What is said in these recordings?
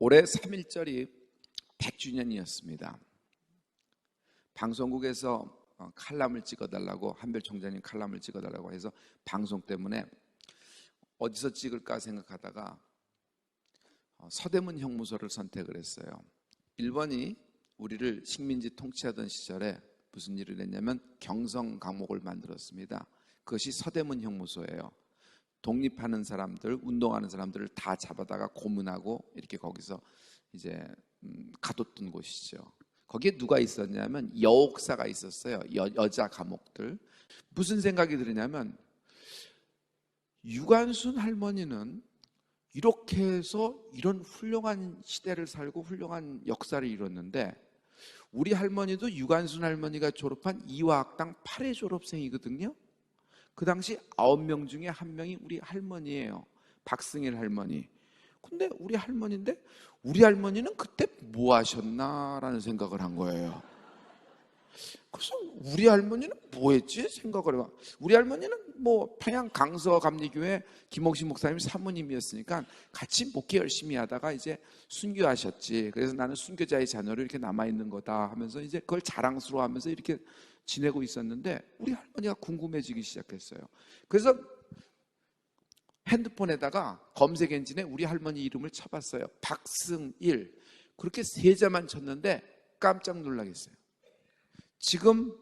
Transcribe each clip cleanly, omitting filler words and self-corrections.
올해 3.1절이 100주년이었습니다. 방송국에서 칼럼을 찍어달라고, 한별 총장님 칼럼을 찍어달라고 해서 방송 때문에 어디서 찍을까 생각하다가 서대문 형무소를 선택을 했어요. 일본이 우리를 식민지 통치하던 시절에 무슨 일을 했냐면 경성 감옥을 만들었습니다. 그것이 서대문 형무소예요. 독립하는 사람들, 운동하는 사람들을 다 잡아다가 고문하고 이렇게 거기서 이제 가뒀던 곳이죠. 거기에 누가 있었냐면 여옥사가 있었어요. 여자 감옥들. 무슨 생각이 들으냐면 유관순 할머니는 이렇게 해서 이런 훌륭한 시대를 살고 훌륭한 역사를 이뤘는데 우리 할머니도 유관순 할머니가 졸업한 이화학당 8회 졸업생이거든요. 그 당시 9명 중에 1명이 우리 할머니예요. 박승일 할머니. 근데 우리 할머니인데 우리 할머니는 그때 뭐 하셨나라는 생각을 한 거예요. 그래서 우리 할머니는 뭐 했지 생각을 해봐. 우리 할머니는 뭐 평양 강서감리교회 김옥신 목사님 사모님이었으니까 같이 목회 열심히 하다가 이제 순교하셨지. 그래서 나는 순교자의 자녀로 이렇게 남아있는 거다 하면서 이제 그걸 자랑스러워하면서 이렇게 지내고 있었는데 우리 할머니가 궁금해지기 시작했어요. 그래서 핸드폰에다가 검색 엔진에 우리 할머니 이름을 쳐봤어요. 박승일. 그렇게 3자만 쳤는데 깜짝 놀라겠어요. 지금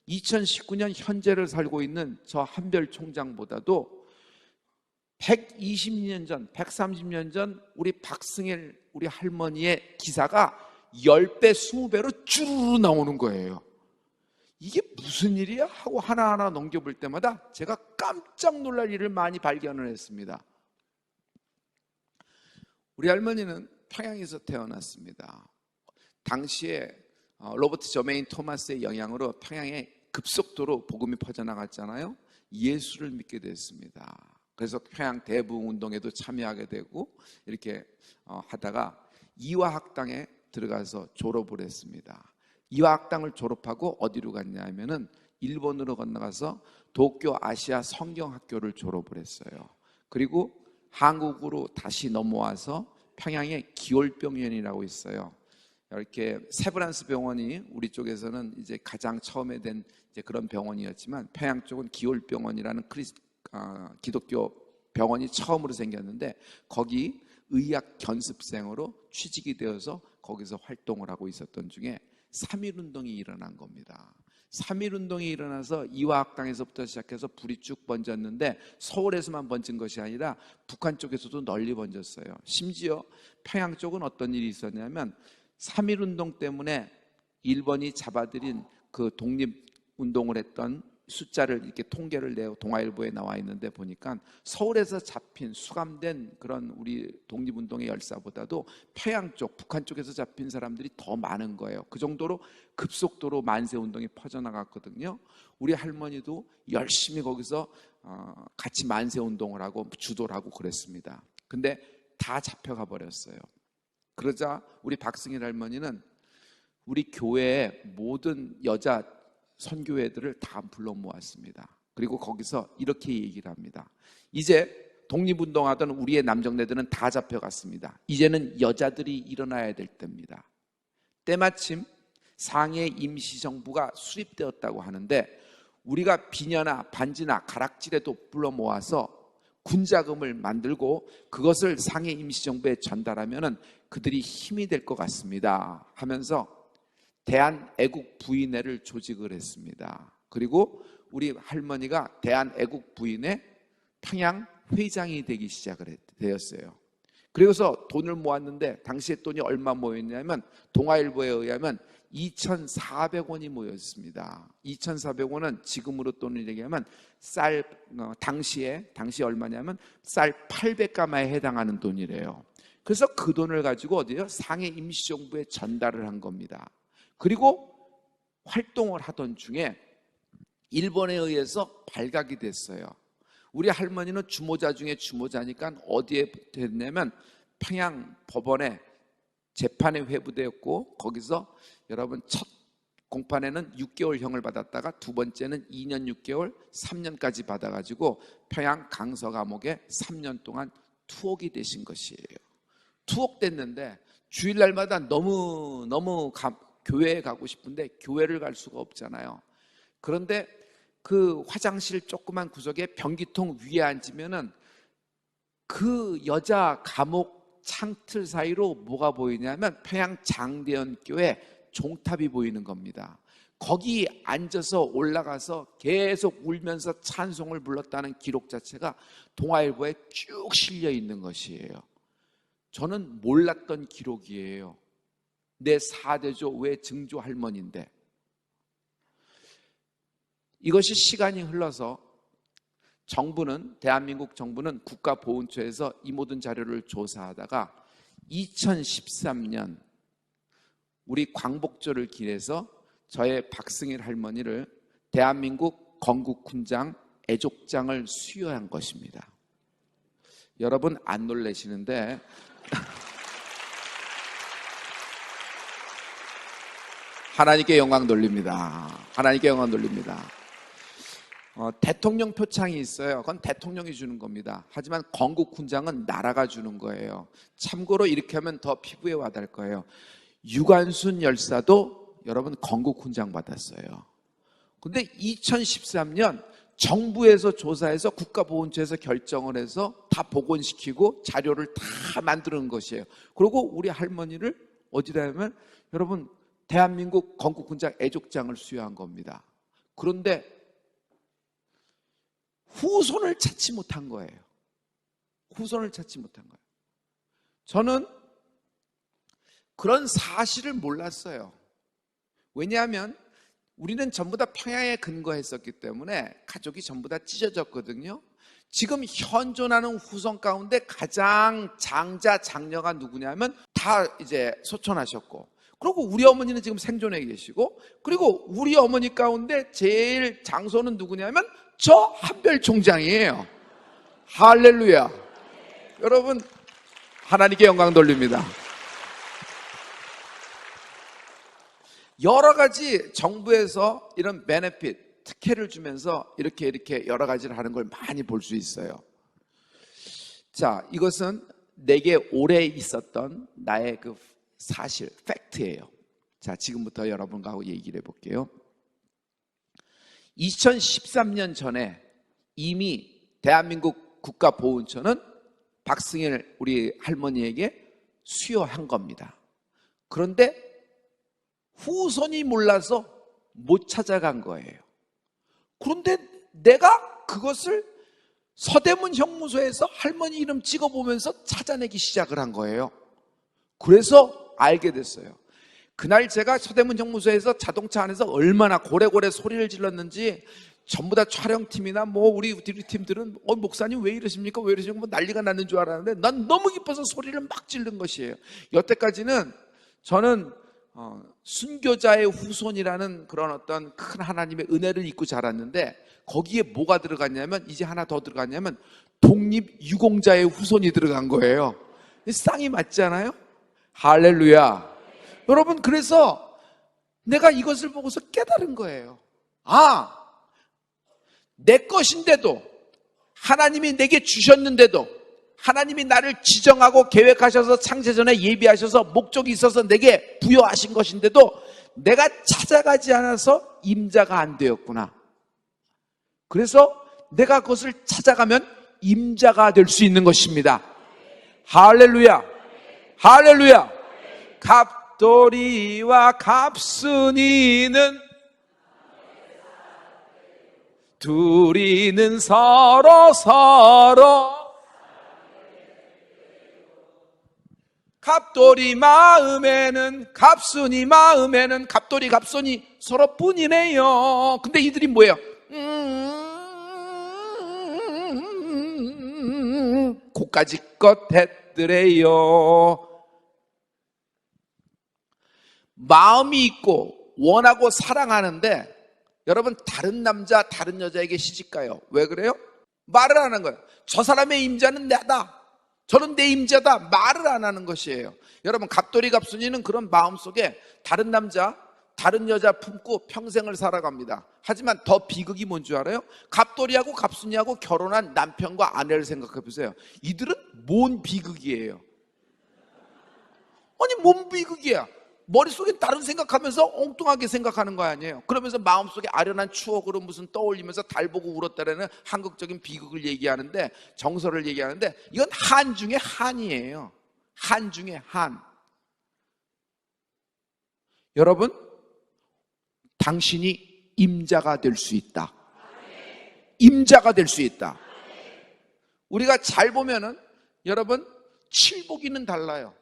2019년 현재를 살고 있는 저 한별 총장보다도 120년 전, 130년 전 우리 박승일 우리 할머니의 기사가 10배, 20배로 쭈르르 나오는 거예요. 이게 무슨 일이야? 하고 하나하나 넘겨볼 때마다 제가 깜짝 놀랄 일을 많이 발견을 했습니다. 우리 할머니는 평양에서 태어났습니다. 당시에 로버트 저메인 토마스의 영향으로 평양에 급속도로 복음이 퍼져나갔잖아요. 예수를 믿게 됐습니다. 그래서 평양 대부흥운동에도 참여하게 되고 이렇게 하다가 이화학당에 들어가서 졸업을 했습니다. 이화학당을 졸업하고 어디로 갔냐 하면은 일본으로 건너가서 도쿄 아시아 성경학교를 졸업을 했어요. 그리고 한국으로 다시 넘어와서 평양에 기올병원이라고 있어요. 이렇게 세브란스 병원이 우리 쪽에서는 이제 가장 처음에 된 이제 그런 병원이었지만 평양 쪽은 기올병원이라는 기독교 병원이 처음으로 생겼는데 거기 의학 견습생으로 취직이 되어서 거기서 활동을 하고 있었던 중에 3.1운동이 일어난 겁니다. 3.1운동이 일어나서 이화학당에서부터 시작해서 불이 쭉 번졌는데 서울에서만 번진 것이 아니라 북한 쪽에서도 널리 번졌어요. 심지어 평양 쪽은 어떤 일이 있었냐면 3.1운동 때문에 일본이 잡아들인 그 독립운동을 했던 숫자를 이렇게 통계를 내어 동아일보에 나와 있는데 보니까 서울에서 잡힌 수감된 그런 우리 독립운동의 열사보다도 평양 쪽, 북한 쪽에서 잡힌 사람들이 더 많은 거예요. 그 정도로 급속도로 만세운동이 퍼져나갔거든요. 우리 할머니도 열심히 거기서 같이 만세운동을 하고 주도를 하고 그랬습니다. 근데 다 잡혀가 버렸어요. 그러자 우리 박승일 할머니는 우리 교회의 모든 여자 선교회들을 다 불러 모았습니다. 그리고 거기서 이렇게 얘기를 합니다. 이제 독립운동하던 우리의 남정네들은 다 잡혀갔습니다. 이제는 여자들이 일어나야 될 때입니다. 때마침 상해 임시정부가 수립되었다고 하는데 우리가 비녀나 반지나 가락지라도 불러 모아서 군자금을 만들고 그것을 상해 임시정부에 전달하면 그들이 힘이 될 것 같습니다 하면서 대한애국부인회를 조직을 했습니다. 그리고 우리 할머니가 대한애국부인회 평양 회장이 되기 시작을 되었어요. 그래서 돈을 모았는데 당시에 돈이 얼마 모였냐면 동아일보에 의하면 2,400원이 모였습니다. 2,400원은 지금으로 돈을 얘기하면 당시에 얼마냐면 쌀 800가마에 해당하는 돈이래요. 그래서 그 돈을 가지고 어디요? 상해 임시정부에 전달을 한 겁니다. 그리고 활동을 하던 중에 일본에 의해서 발각이 됐어요. 우리 할머니는 주모자 중에 주모자니까 어디에 됐냐면 평양 법원에 재판에 회부되었고 거기서 여러분 첫 공판에는 6개월형을 받았다가 두 번째는 2년 6개월, 3년까지 받아가지고 평양 강서 감옥에 3년 동안 투옥이 되신 것이에요. 투옥됐는데 주일날마다 너무 교회에 가고 싶은데 교회를 갈 수가 없잖아요. 그런데 그 화장실 조그만 구석에 변기통 위에 앉으면은 그 여자 감옥 창틀 사이로 뭐가 보이냐면 평양 장대연교회 종탑이 보이는 겁니다. 거기 앉아서 올라가서 계속 울면서 찬송을 불렀다는 기록 자체가 동아일보에 쭉 실려 있는 것이에요. 저는 몰랐던 기록이에요. 내 4대조 외 증조 할머니인데. 이것이 시간이 흘러서 대한민국 정부는 국가보훈처에서 이 모든 자료를 조사하다가 2013년 우리 광복절을 기해서 저의 박승일 할머니를 대한민국 건국훈장 애족장을 수여한 것입니다. 여러분 안 놀라시는데 하나님께 영광 돌립니다. 하나님께 영광 돌립니다. 대통령 표창이 있어요. 그건 대통령이 주는 겁니다. 하지만 건국훈장은 나라가 주는 거예요. 참고로 이렇게 하면 더 피부에 와닿을 거예요. 유관순 열사도 여러분 건국훈장 받았어요. 근데 2013년 정부에서 조사해서 국가보훈처에서 결정을 해서 다 복원시키고 자료를 다 만드는 것이에요. 그리고 우리 할머니를 어디다 하면 여러분 대한민국 건국훈장 애족장을 수여한 겁니다. 그런데 후손을 찾지 못한 거예요. 후손을 찾지 못한 거예요. 저는 그런 사실을 몰랐어요. 왜냐하면 우리는 전부 다 평양에 근거했었기 때문에 가족이 전부 다 찢어졌거든요. 지금 현존하는 후손 가운데 가장 장자, 장녀가 누구냐면 다 이제 소천하셨고, 그리고 우리 어머니는 지금 생존해 계시고, 그리고 우리 어머니 가운데 제일 장소는 누구냐면 저 한별 총장이에요. 할렐루야. 여러분 하나님께 영광 돌립니다. 여러 가지 정부에서 이런 베네핏, 특혜를 주면서 이렇게 여러 가지를 하는 걸 많이 볼 수 있어요. 자, 이것은 내게 오래 있었던 나의 그 사실, 팩트예요. 자, 지금부터 여러분과 얘기를 해볼게요. 2013년 전에 이미 대한민국 국가보훈처는 박승일 우리 할머니에게 수여한 겁니다. 그런데 후손이 몰라서 못 찾아간 거예요. 그런데 내가 그것을 서대문 형무소에서 할머니 이름 찍어보면서 찾아내기 시작을 한 거예요. 그래서 알게 됐어요. 그날 제가 서대문 형무소에서 자동차 안에서 얼마나 고래고래 소리를 질렀는지 전부 다 촬영팀이나 우리 팀들은 목사님 왜 이러십니까? 왜 이러십니까? 난리가 나는 줄 알았는데 난 너무 기뻐서 소리를 막 지른 것이에요. 여태까지는 저는 순교자의 후손이라는 그런 어떤 큰 하나님의 은혜를 입고 자랐는데 거기에 뭐가 들어갔냐면 이제 하나 더 들어갔냐면 독립유공자의 후손이 들어간 거예요. 쌍이 맞잖아요. 할렐루야. 여러분, 그래서 내가 이것을 보고서 깨달은 거예요. 내 것인데도 하나님이 내게 주셨는데도 하나님이 나를 지정하고 계획하셔서 창세전에 예비하셔서 목적이 있어서 내게 부여하신 것인데도 내가 찾아가지 않아서 임자가 안 되었구나. 그래서 내가 그것을 찾아가면 임자가 될 수 있는 것입니다. 할렐루야. 할렐루야. 갑돌이와 갑순이는 둘이는 서로 갑돌이 마음에는 갑순이 마음에는 갑돌이 갑순이 서로뿐이네요. 근데 이들이 뭐예요? 고까지껏 했더래요. 마음이 있고 원하고 사랑하는데 여러분 다른 남자 다른 여자에게 시집가요. 왜 그래요? 말을 안 하는 거예요. 저 사람의 임자는 나다, 저는 내 임자다, 말을 안 하는 것이에요. 여러분 갑돌이 갑순이는 그런 마음속에 다른 남자 다른 여자 품고 평생을 살아갑니다. 하지만 더 비극이 뭔 줄 알아요? 갑돌이하고 갑순이하고 결혼한 남편과 아내를 생각해 보세요. 이들은 뭔 비극이에요. 아니 뭔 비극이야. 머릿속에 다른 생각하면서 엉뚱하게 생각하는 거 아니에요. 그러면서 마음속에 아련한 추억으로 무슨 떠올리면서 달 보고 울었다라는 한국적인 비극을 얘기하는데, 정서를 얘기하는데, 이건 한 중에 한이에요. 한 중에 한. 여러분, 당신이 임자가 될 수 있다. 임자가 될 수 있다. 우리가 잘 보면은 여러분, 칠복이는 달라요.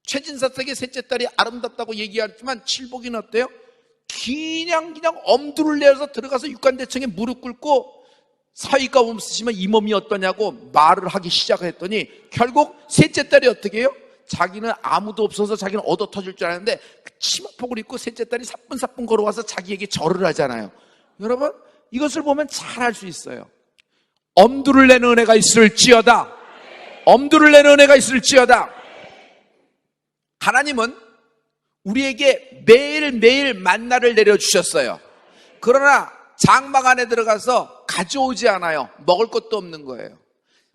최진사댁의 셋째 딸이 아름답다고 얘기하지만 칠복이는 어때요? 그냥 엄두를 내서 들어가서 육관대청에 무릎 꿇고 사위가 없으시면 이 몸이 어떠냐고 말을 하기 시작했더니 결국 셋째 딸이 어떻게 해요? 자기는 아무도 없어서 자기는 얻어 터질 줄 알았는데 치마폭을 입고 셋째 딸이 사뿐사뿐 걸어와서 자기에게 절을 하잖아요. 여러분, 이것을 보면 잘 알 수 있어요. 엄두를 내는 은혜가 있을지어다. 엄두를 내는 은혜가 있을지어다. 하나님은 우리에게 매일매일 만나를 내려주셨어요. 그러나 장막 안에 들어가서 가져오지 않아요. 먹을 것도 없는 거예요.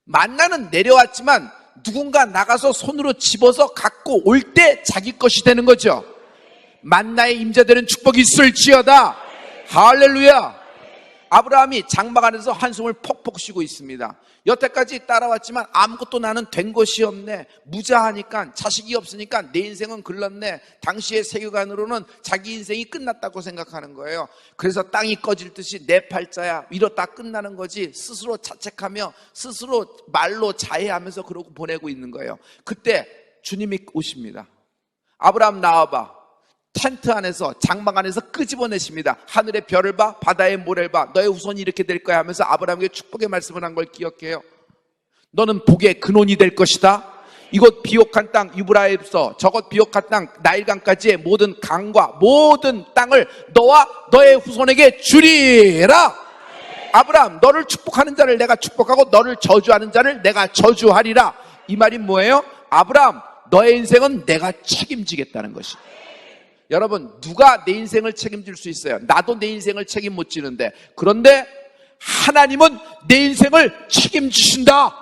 만나는 내려왔지만 누군가 나가서 손으로 집어서 갖고 올 때 자기 것이 되는 거죠. 만나에 임자되는 축복이 있을지어다. 할렐루야. 아브라함이 장막 안에서 한숨을 퍽퍽 쉬고 있습니다. 여태까지 따라왔지만 아무것도 나는 된 것이 없네. 무자하니까, 자식이 없으니까 내 인생은 글렀네. 당시의 세계관으로는 자기 인생이 끝났다고 생각하는 거예요. 그래서 땅이 꺼질 듯이 내 팔자야, 이러다 끝나는 거지. 스스로 자책하며 스스로 말로 자해하면서 그러고 보내고 있는 거예요. 그때 주님이 오십니다. 아브라함 나와봐. 텐트 안에서, 장막 안에서 끄집어내십니다. 하늘의 별을 봐, 바다의 모래를 봐, 너의 후손이 이렇게 될 거야 하면서 아브라함에게 축복의 말씀을 한 걸 기억해요. 너는 복의 근원이 될 것이다. 이곳 비옥한 땅 유브라에서 저곳 비옥한 땅 나일강까지의 모든 강과 모든 땅을 너와 너의 후손에게 주리라. 아브라함, 너를 축복하는 자를 내가 축복하고 너를 저주하는 자를 내가 저주하리라. 이 말이 뭐예요? 아브라함, 너의 인생은 내가 책임지겠다는 것이에요. 여러분, 누가 내 인생을 책임질 수 있어요? 나도 내 인생을 책임 못 지는데. 그런데 하나님은 내 인생을 책임지신다.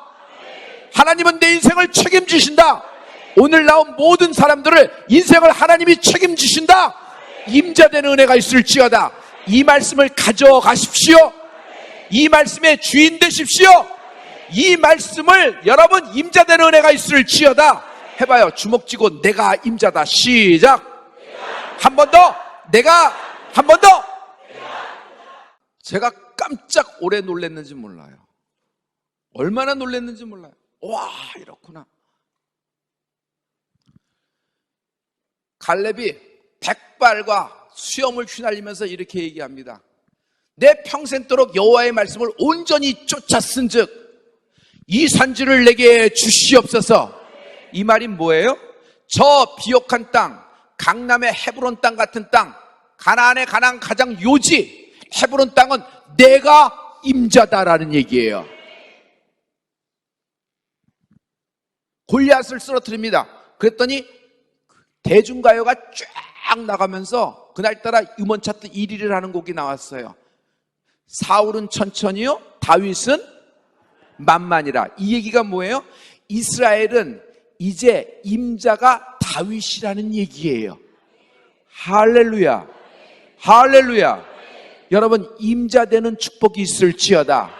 하나님은 내 인생을 책임지신다. 오늘 나온 모든 사람들을 인생을 하나님이 책임지신다. 임자되는 은혜가 있을지어다. 이 말씀을 가져가십시오. 이 말씀의 주인 되십시오. 이 말씀을 여러분, 임자되는 은혜가 있을지어다. 해봐요. 주먹 쥐고 내가 임자다. 시작. 한 번 더. 내가 한 번 더. 제가 깜짝 오래 놀랐는지 몰라요. 얼마나 놀랐는지 몰라요. 와, 이렇구나. 갈렙이 백발과 수염을 휘날리면서 이렇게 얘기합니다. 내 평생도록 여호와의 말씀을 온전히 쫓았은즉 이 산지를 내게 주시옵소서. 이 말이 뭐예요? 저 비옥한 땅, 강남의 헤브론 땅 같은 땅, 가나안의 가나안 가장 요지 헤브론 땅은 내가 임자다라는 얘기예요. 골리앗을 쓰러뜨립니다. 그랬더니 대중가요가 쫙 나가면서 그날따라 음원 차트 1위를 하는 곡이 나왔어요. 사울은 천천히요, 다윗은 만만이라. 이 얘기가 뭐예요? 이스라엘은 이제 임자가 다윗이라는 얘기예요. 할렐루야. 할렐루야. 여러분, 임자되는 축복이 있을지어다.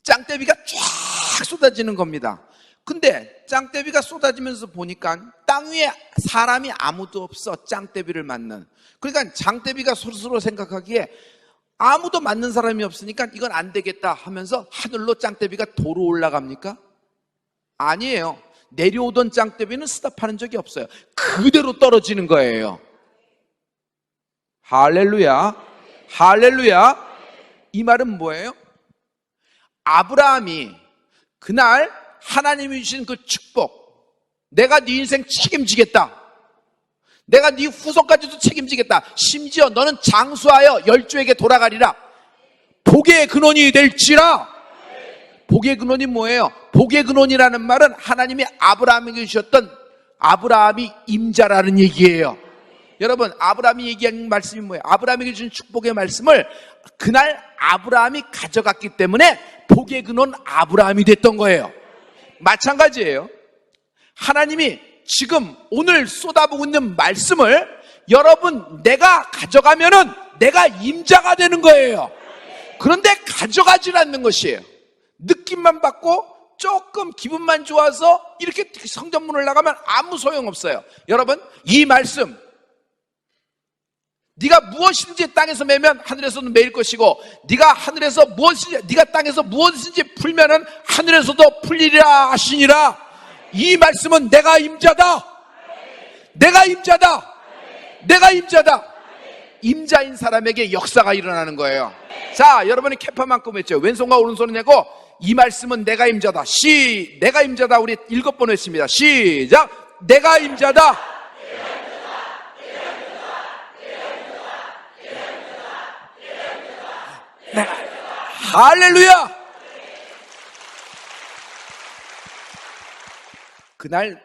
짱대비가 쫙 쏟아지는 겁니다. 근데 짱대비가 쏟아지면서 보니까 땅 위에 사람이 아무도 없어. 짱대비를 맞는. 그러니까 짱대비가 스스로 생각하기에 아무도 맞는 사람이 없으니까 이건 안 되겠다 하면서 하늘로 짱대비가 도로 올라갑니까? 아니에요. 내려오던 짱대비는 스탑하는 적이 없어요. 그대로 떨어지는 거예요. 할렐루야. 할렐루야. 이 말은 뭐예요? 아브라함이 그날 하나님이 주신 그 축복, 내가 네 인생 책임지겠다, 내가 네 후손까지도 책임지겠다, 심지어 너는 장수하여 열조에게 돌아가리라, 복의 근원이 될지라. 복의 근원이 뭐예요? 복의 근원이라는 말은 하나님이 아브라함에게 주셨던 아브라함이 임자라는 얘기예요. 여러분, 아브라함이 얘기하는 말씀이 뭐예요? 아브라함에게 준 축복의 말씀을 그날 아브라함이 가져갔기 때문에 복의 근원 아브라함이 됐던 거예요. 마찬가지예요. 하나님이 지금 오늘 쏟아부고 있는 말씀을 여러분 내가 가져가면은 내가 임자가 되는 거예요. 그런데 가져가질 않는 것이에요. 느낌만 받고 조금 기분만 좋아서 이렇게 성전문을 나가면 아무 소용없어요. 여러분, 이 말씀 네가 무엇이든지 땅에서 매면 하늘에서도 매일 것이고 네가 땅에서 무엇이든지 풀면은 하늘에서도 풀리리라 하시니라. 이 말씀은 내가 임자다. 내가 임자다. 내가 임자다. 임자인 사람에게 역사가 일어나는 거예요. 자, 여러분이 캐파만큼 했죠. 왼손과 오른손을 내고 이 말씀은 내가 임자다. 내가 임자다. 우리 7번 했습니다. 시작. 내가 임자다. 할렐루야. 그날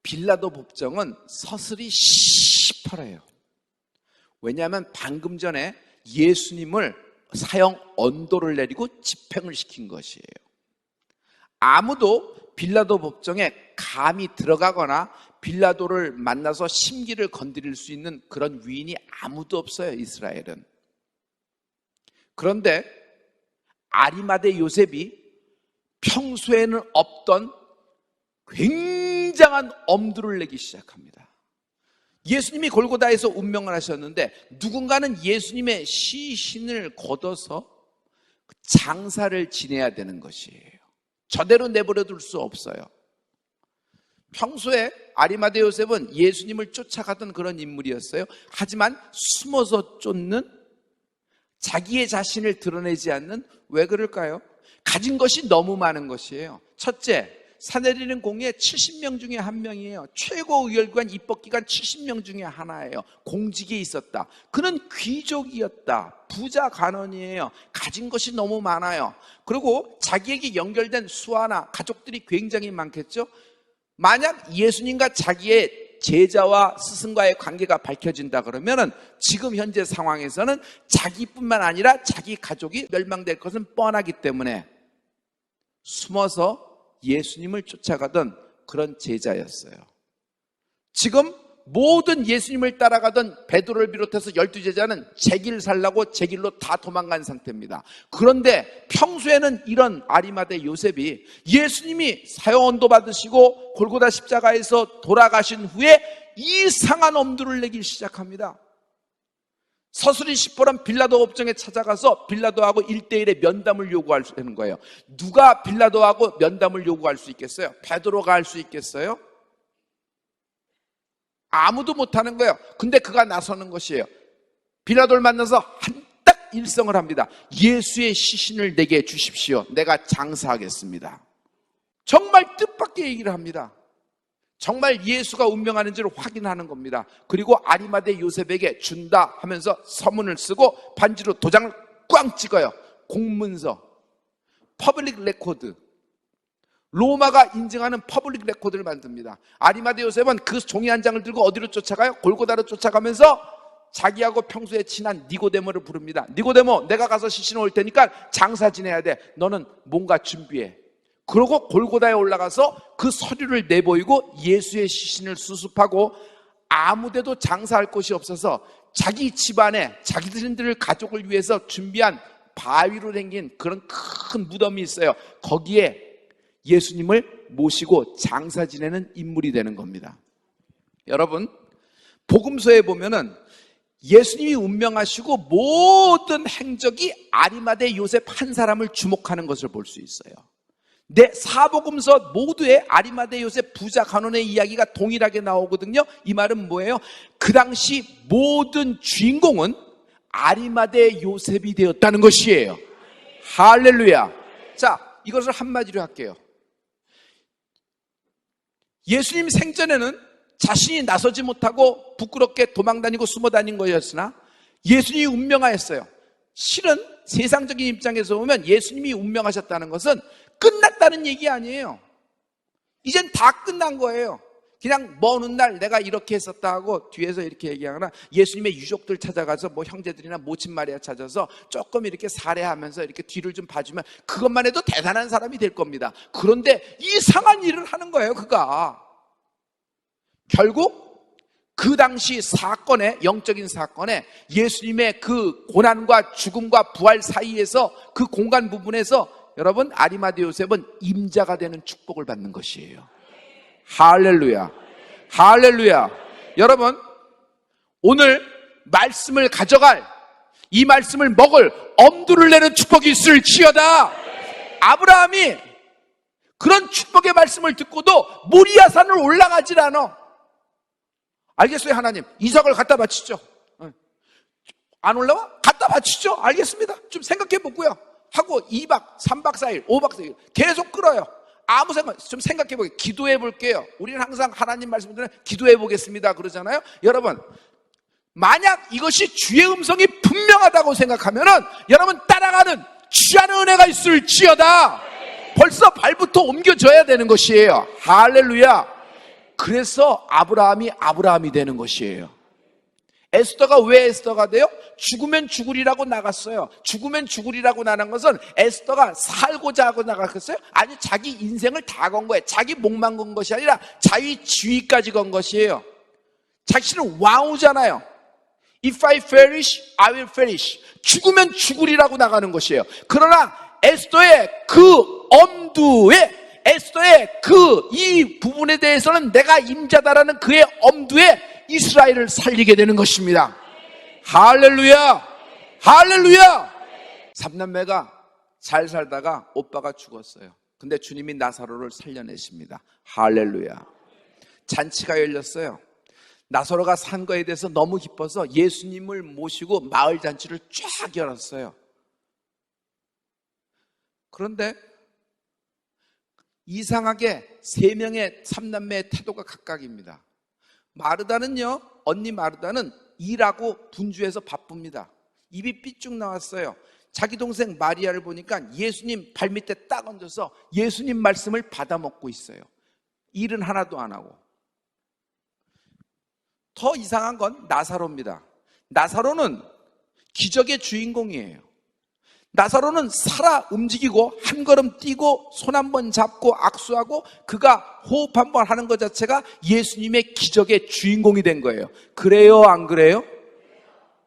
빌라도 법정은 서슬이 시퍼래요. 왜냐하면 방금 전에 예수님을 사형 언도를 내리고 집행을 시킨 것이에요. 아무도 빌라도 법정에 감히 들어가거나 빌라도를 만나서 심기를 건드릴 수 있는 그런 위인이 아무도 없어요, 이스라엘은. 그런데 아리마대 요셉이 평소에는 없던 굉장한 엄두를 내기 시작합니다. 예수님이 골고다에서 운명을 하셨는데 누군가는 예수님의 시신을 걷어서 장사를 지내야 되는 것이에요. 저대로 내버려 둘 수 없어요. 평소에 아리마대 요셉은 예수님을 쫓아가던 그런 인물이었어요. 하지만 숨어서 쫓는, 자기의 자신을 드러내지 않는, 왜 그럴까요? 가진 것이 너무 많은 것이에요. 첫째, 사내리는 공의 70명 중에 한 명이에요. 최고 의결관 입법기관 70명 중에 하나예요. 공직에 있었다. 그는 귀족이었다. 부자 간원이에요. 가진 것이 너무 많아요. 그리고 자기에게 연결된 수하나 가족들이 굉장히 많겠죠. 만약 예수님과 자기의 제자와 스승과의 관계가 밝혀진다 그러면은 지금 현재 상황에서는 자기뿐만 아니라 자기 가족이 멸망될 것은 뻔하기 때문에 숨어서 예수님을 쫓아가던 그런 제자였어요. 지금 모든 예수님을 따라가던 베드로를 비롯해서 12제자는 제 길 살라고 제 길로 다 도망간 상태입니다. 그런데 평소에는 이런 아리마대 요셉이 예수님이 사형언도 받으시고 골고다 십자가에서 돌아가신 후에 이상한 엄두를 내기 시작합니다. 서술이 시퍼런 빌라도 법정에 찾아가서 빌라도하고 1대1의 면담을 요구하는 거예요. 누가 빌라도하고 면담을 요구할 수 있겠어요? 베드로가 할 수 있겠어요? 아무도 못하는 거예요. 근데 그가 나서는 것이에요. 빌라도를 만나서 한딱 일성을 합니다. 예수의 시신을 내게 주십시오. 내가 장사하겠습니다. 정말 뜻밖의 얘기를 합니다. 정말 예수가 운명하는지를 확인하는 겁니다. 그리고 아리마대 요셉에게 준다 하면서 서문을 쓰고 반지로 도장을 꽝 찍어요. 공문서, 퍼블릭 레코드, 로마가 인증하는 퍼블릭 레코드를 만듭니다. 아리마대 요셉은 그 종이 한 장을 들고 어디로 쫓아가요? 골고다로 쫓아가면서 자기하고 평소에 친한 니고데모를 부릅니다. 니고데모, 내가 가서 시신 올 테니까 장사 지내야 돼. 너는 뭔가 준비해. 그러고 골고다에 올라가서 그 서류를 내보이고 예수의 시신을 수습하고 아무데도 장사할 곳이 없어서 자기 집안에 자기들의 가족을 위해서 준비한 바위로 생긴 그런 큰 무덤이 있어요. 거기에 예수님을 모시고 장사 지내는 인물이 되는 겁니다. 여러분, 복음서에 보면은 예수님이 운명하시고 모든 행적이 아리마대 요셉 한 사람을 주목하는 것을 볼 수 있어요. 내 사복음서 모두에 아리마대 요셉 부자 간원의 이야기가 동일하게 나오거든요. 이 말은 뭐예요? 그 당시 모든 주인공은 아리마대 요셉이 되었다는 것이에요. 할렐루야. 자, 이것을 한마디로 할게요. 예수님 생전에는 자신이 나서지 못하고 부끄럽게 도망다니고 숨어다닌 거였으나 예수님이 운명하였어요. 실은 세상적인 입장에서 보면 예수님이 운명하셨다는 것은 끝났다는 얘기 아니에요. 이젠 다 끝난 거예요. 그냥 먼 훗날 내가 이렇게 했었다 하고 뒤에서 이렇게 얘기하거나 예수님의 유족들 찾아가서 뭐 형제들이나 모친 마리아 찾아서 조금 이렇게 살해하면서 이렇게 뒤를 좀 봐주면 그것만 해도 대단한 사람이 될 겁니다. 그런데 이상한 일을 하는 거예요, 그가. 결국 그 당시 사건에, 영적인 사건에 예수님의 그 고난과 죽음과 부활 사이에서 그 공간 부분에서 여러분 아리마대 요셉은 임자가 되는 축복을 받는 것이에요. 할렐루야, 할렐루야. 여러분 오늘 말씀을 가져갈, 이 말씀을 먹을 엄두를 내는 축복이 있을지어다. 아브라함이 그런 축복의 말씀을 듣고도 모리아산을 올라가질 않아. 알겠어요? 하나님 이삭을 갖다 바치죠. 안 올라와? 갖다 바치죠. 알겠습니다. 좀 생각해 보고요 하고 2박 3박 4일 5박 4일 계속 끌어요. 아무 생각, 좀 생각해 보게, 기도해 볼게요. 우리는 항상 하나님 말씀 들으면 기도해 보겠습니다 그러잖아요. 여러분 만약 이것이 주의 음성이 분명하다고 생각하면은 여러분 따라가는 취하는 은혜가 있을지어다. 벌써 발부터 옮겨져야 되는 것이에요. 할렐루야. 그래서 아브라함이 되는 것이에요. 에스더가 왜 에스더가 돼요? 죽으면 죽으리라고 나갔어요. 죽으면 죽으리라고 나간 것은 에스더가 살고자 하고 나갔겠어요? 아니, 자기 인생을 다 건 거예요. 자기 목만 건 것이 아니라 자기 지위까지 건 것이에요. 자신은 왕후잖아요. If I perish, I will perish. 죽으면 죽으리라고 나가는 것이에요. 그러나 에스더의 그 엄두에, 에스더의 그 이 부분에 대해서는 내가 임자다라는 그의 엄두에 이스라엘을 살리게 되는 것입니다. 할렐루야, 할렐루야. 3남매가 잘 살다가 오빠가 죽었어요. 근데 주님이 나사로를 살려내십니다. 할렐루야. 잔치가 열렸어요. 나사로가 산 거에 대해서 너무 기뻐서 예수님을 모시고 마을 잔치를 쫙 열었어요. 그런데 이상하게 3명의 3남매의 태도가 각각입니다. 마르다는요, 언니 마르다는 일하고 분주해서 바쁩니다. 입이 삐쭉 나왔어요. 자기 동생 마리아를 보니까 예수님 발밑에 딱 얹어서 예수님 말씀을 받아먹고 있어요. 일은 하나도 안 하고. 더 이상한 건 나사로입니다. 나사로는 기적의 주인공이에요. 나사로는 살아 움직이고 한 걸음 뛰고 손 한 번 잡고 악수하고 그가 호흡 한 번 하는 것 자체가 예수님의 기적의 주인공이 된 거예요. 그래요, 안 그래요?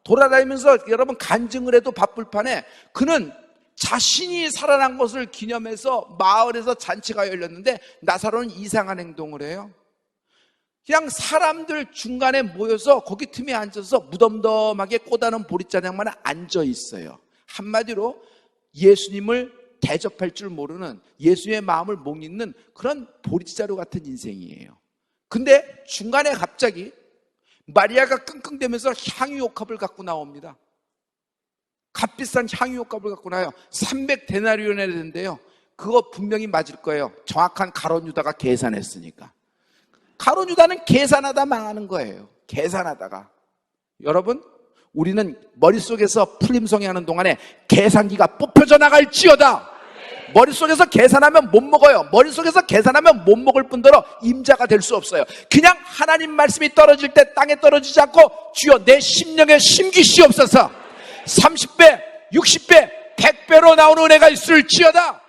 돌아다니면서 여러분 간증을 해도 바쁠 판에 그는 자신이 살아난 것을 기념해서 마을에서 잔치가 열렸는데 나사로는 이상한 행동을 해요. 그냥 사람들 중간에 모여서 거기 틈에 앉아서 무덤덤하게 꼬다는 보릿자장만 앉아 있어요. 한마디로 예수님을 대접할 줄 모르는, 예수의 마음을 못 읽는 그런 보릿자루 같은 인생이에요. 근데 중간에 갑자기 마리아가 끙끙대면서 향유옥합을 갖고 나옵니다. 값비싼 향유옥합을 갖고 나요. 300데나리온에 되는데요. 그거 분명히 맞을 거예요. 정확한 가룟 유다가 계산했으니까. 가룟 유다는 계산하다 망하는 거예요. 계산하다가. 여러분, 우리는 머릿속에서 풀림성이 하는 동안에 계산기가 뽑혀져 나갈지어다. 머릿속에서 계산하면 못 먹어요. 머릿속에서 계산하면 못 먹을 뿐더러 임자가 될 수 없어요. 그냥 하나님 말씀이 떨어질 때 땅에 떨어지지 않고 주여 내 심령에 심기시옵소서. 30배, 60배, 100배로 나오는 은혜가 있을지어다.